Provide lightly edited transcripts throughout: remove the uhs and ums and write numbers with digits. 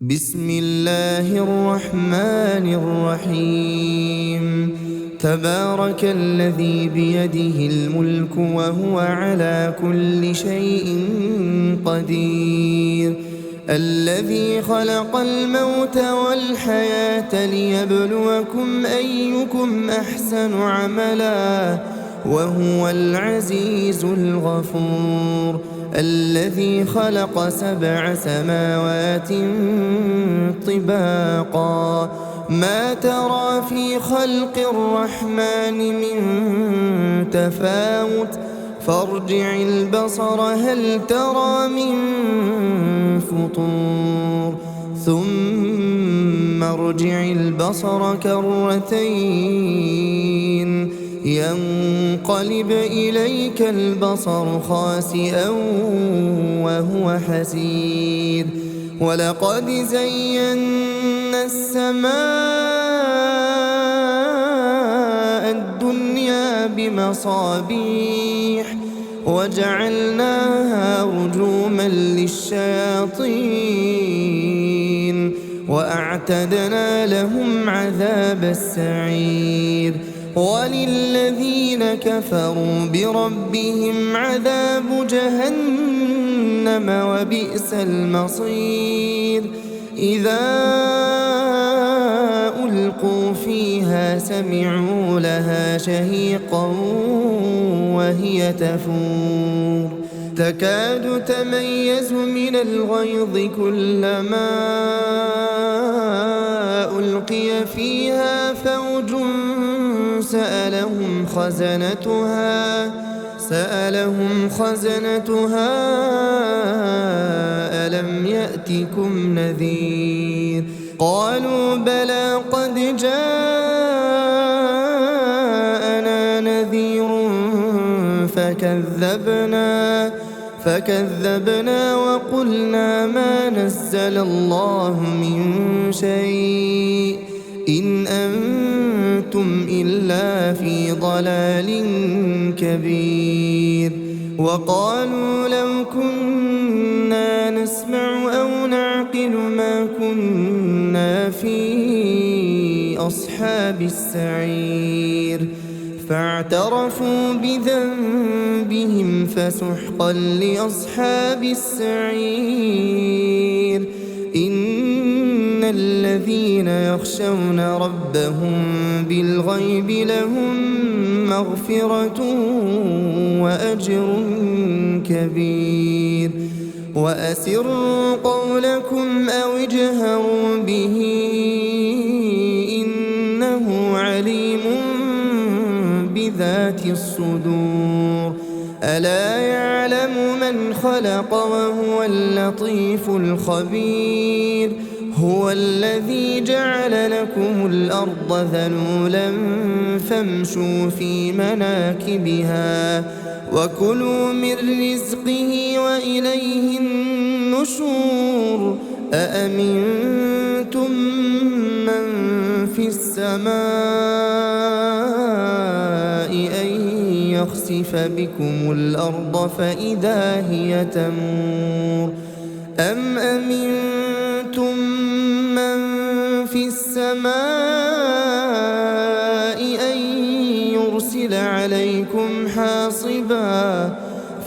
بسم الله الرحمن الرحيم. تبارك الذي بيده الملك وهو على كل شيء قدير، الذي خلق الموت والحياة ليبلوكم أيكم أحسن عملا وهو العزيز الغفور، الذي خلق 7 سماوات طباقا ما ترى في خلق الرحمن من تفاوت فارجع البصر هل ترى من فطور ثم ارجع البصر كرتين ينقلب إليك البصر خاسئا وهو حسير، ولقد زينا السماء الدنيا بمصابيح وجعلناها رجوما للشياطين وأعتدنا لهم عذاب السعير، وللذين كفروا بربهم عذاب جهنم وبئس المصير. إذا ألقوا فيها سمعوا لها شهيقا وهي تفور تكاد تميز من الغيظ كلما ألقي فيها فوج سألهم خزنتها ألم يأتكم نذير؟ قالوا بلى قد جاءنا نذير فكذبنا وقلنا ما نزل الله من شيء إن أنتم إلا في ضلال كبير. وقالوا لو كنا نسمع أو نعقل ما كنا في أصحاب السعير، فاعترفوا بذنبهم فسحقا لأصحاب السعير. إن الذين يخشون ربهم بالغيب لهم مغفرة وأجر كبير. وأسروا قولكم أو اجهروا به إنه عليم بذات الصدور. ألا يعلم من خلق وهو اللطيف الخبير. هو الذي جعل لكم الأرض ذلولا فامشوا في مناكبها وكلوا من رزقه وإليه النشور. أأمنتم من في السماء أن يخسف بكم الأرض فإذا هي تمور أم أمنتم من في السماء أن يرسل عليكم حاصبا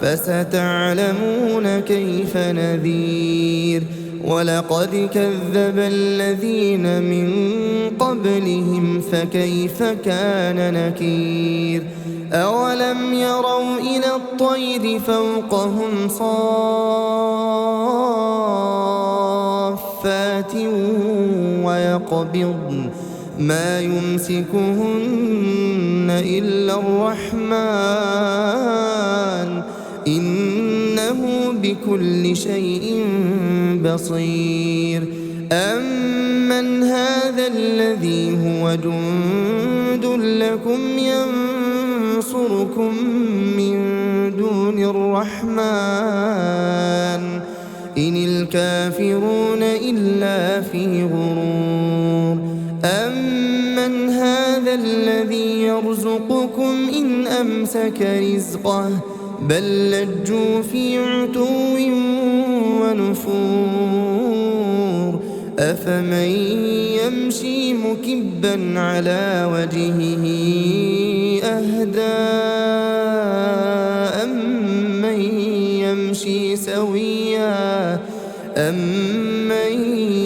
فستعلمون كيف نذير. ولقد كذب الذين من قبلهم فكيف كان نكير. أولم يروا إلى الطير فوقهم صافات ويقبضن ما يمسكهن إلا الرحمن إنه بكل شيء بصير. أمن هذا الذي هو جند لكم ينصركم من دون الرحمن إن الكافرون إلا في غرور. أمن هذا الذي يرزقكم إن أمسك رزقه بل لجوا في عتو ونفور أفمن يمشي مكبا على وجهه أهدى أمن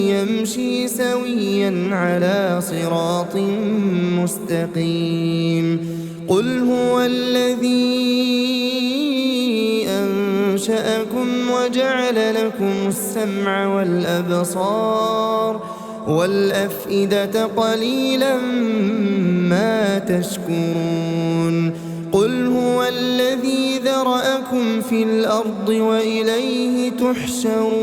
يمشي سويا على صراط مستقيم قل هو الذي أنشأكم وجعل لكم السمع والأبصار والأفئدة قليلا ما تشكرون قل هو الذي ذرأكم في الأرض وإليه تحشرون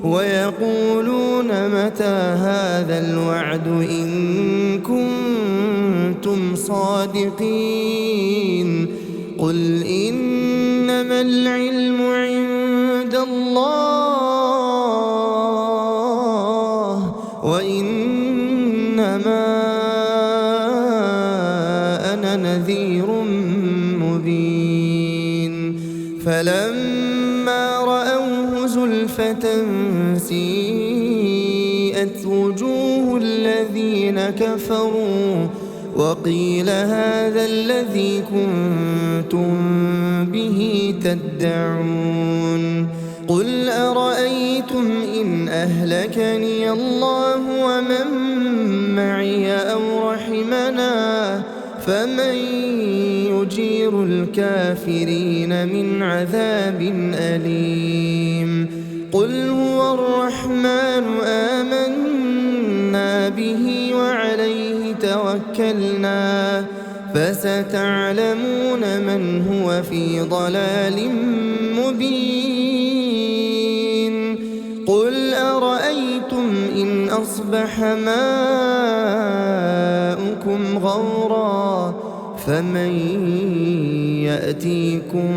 ويقولون متى هذا الوعد إن كنتم صادقين قل إنما العلم عند الله وإنما أنا نذير مبين فلما رأوه زلفة سيئت وجوه الذين كفروا وقيل هذا الذي كنتم به تدعون قل أرأيتم إن أهلكني الله ومن معي أو رحمنا فمن يجير الكافرين من عذاب أليم قل هو الرحمن آمنا به وعليه توكلنا فستعلمون من هو في ضلال مبين قل أرأيتم إن أصبح ماؤكم غورا فمن يأتيكم